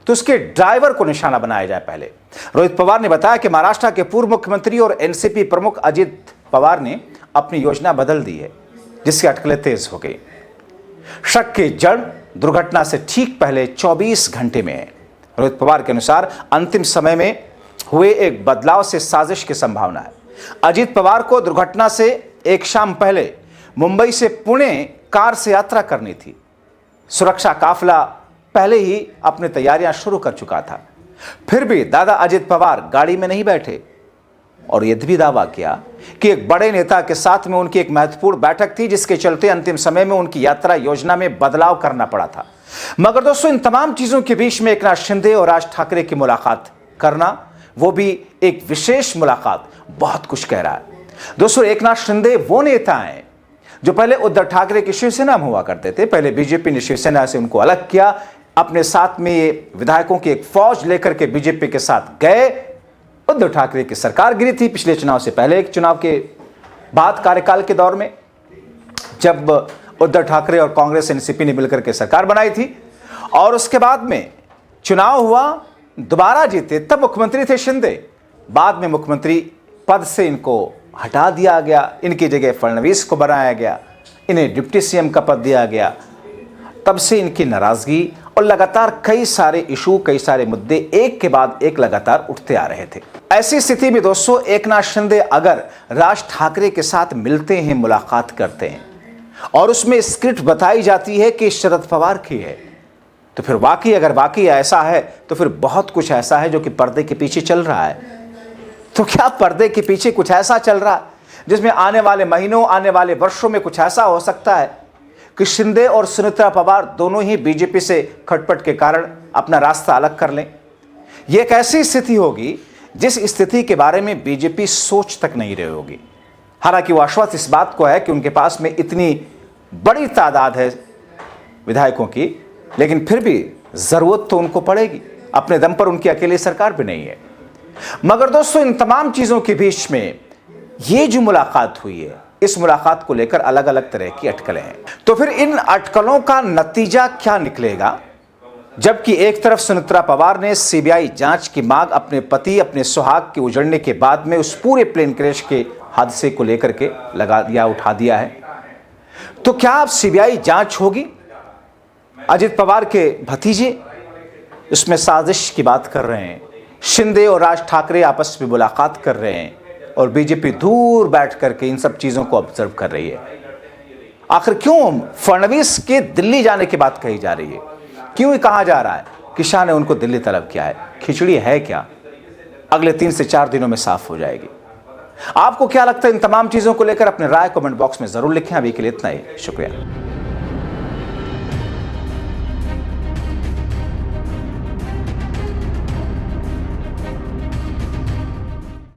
तो उसके ड्राइवर को निशाना बनाया जाए। पहले रोहित पवार ने बताया कि महाराष्ट्र के पूर्व मुख्यमंत्री और एनसीपी प्रमुख अजित पवार ने अपनी योजना बदल दी है, जिसकी अटकलें तेज हो गई। शक की जड़ दुर्घटना से ठीक पहले 24 घंटे में है। रोहित पवार के अनुसार अंतिम समय में हुए एक बदलाव से साजिश की संभावना है। अजित पवार को दुर्घटना से एक शाम पहले मुंबई से पुणे कार से यात्रा करनी थी। सुरक्षा काफिला पहले ही अपनी तैयारियां शुरू कर चुका था। फिर भी दादा अजित पवार गाड़ी में नहीं बैठे और यह भी दावा किया कि एक बड़े नेता के साथ में उनकी एक महत्वपूर्ण बैठक थी, जिसके चलते अंतिम समय में उनकी यात्रा योजना में बदलाव करना पड़ा था। मगर दोस्तों, इन तमाम चीजों के बीच में एकनाथ शिंदे और राज ठाकरे की मुलाकात करना, वो भी एक विशेष मुलाकात, बहुत कुछ कह रहा है। दोस्तों, एकनाथ शिंदे वो नेता हैं जो पहले उद्धव ठाकरे की शिवसेना में हुआ करते थे। पहले बीजेपी ने शिवसेना से उनको अलग किया, अपने साथ में ये विधायकों की एक फौज लेकर के बीजेपी के साथ गए। उद्धव ठाकरे की सरकार गिरी थी पिछले चुनाव से पहले, एक चुनाव के बाद कार्यकाल के दौर में, जब उद्धव ठाकरे और कांग्रेस एनसीपी ने मिलकर के सरकार बनाई थी। और उसके बाद में चुनाव हुआ, दोबारा जीते, तब मुख्यमंत्री थे शिंदे। बाद में मुख्यमंत्री पद से इनको हटा दिया गया, इनकी जगह फडणवीस को बनाया गया, इन्हें डिप्टी सीएम का पद दिया गया। तब से इनकी नाराजगी और लगातार कई सारे इशू, कई सारे मुद्दे एक के बाद एक लगातार उठते आ रहे थे। ऐसी स्थिति में दोस्तों, एकनाथ शिंदे अगर राज ठाकरे के साथ मिलते हैं, मुलाकात करते हैं और उसमें स्क्रिप्ट बताई जाती है कि शरद पवार की है, तो फिर वाकई, अगर वाकई ऐसा है तो फिर बहुत कुछ ऐसा है जो कि पर्दे के पीछे चल रहा है। तो क्या पर्दे के पीछे कुछ ऐसा चल रहा है जिसमें आने वाले महीनों, आने वाले वर्षों में कुछ ऐसा हो सकता है कि शिंदे और सुनेत्रा पवार दोनों ही बीजेपी से खटपट के कारण अपना रास्ता अलग कर लें? यह एक ऐसी स्थिति होगी जिस स्थिति के बारे में बीजेपी सोच तक नहीं रही होगी। हालांकि वो आश्वस्त इस बात को है कि उनके पास में इतनी बड़ी तादाद है विधायकों की, लेकिन फिर भी जरूरत तो उनको पड़ेगी। अपने दम पर उनकी अकेली सरकार भी नहीं है। मगर दोस्तों, इन तमाम चीजों के बीच में ये जो मुलाकात हुई है, इस मुलाकात को लेकर अलग अलग तरह की अटकलें हैं। तो फिर इन अटकलों का नतीजा क्या निकलेगा? जबकि एक तरफ सुनेत्रा पवार ने सीबीआई जांच की मांग अपने पति, अपने सुहाग के उजड़ने के बाद में उस पूरे प्लेन क्रैश के हादसे को लेकर के उठा दिया है। तो क्या अब सीबीआई जांच होगी? अजित पवार के भतीजे इसमें साजिश की बात कर रहे हैं, शिंदे और राज ठाकरे आपस में मुलाकात कर रहे हैं और बीजेपी दूर बैठ करके इन सब चीजों को ऑब्जर्व कर रही है। आखिर क्यों फडणवीस के दिल्ली जाने की बात कही जा रही है? क्यों ये कहा जा रहा है कि शाह ने उनको दिल्ली तलब किया है? खिचड़ी है क्या? अगले 3 से 4 दिनों में साफ हो जाएगी। आपको क्या लगता है इन तमाम चीजों को लेकर? अपने राय कमेंट बॉक्स में जरूर लिखें। अभी के लिए इतना ही, शुक्रिया।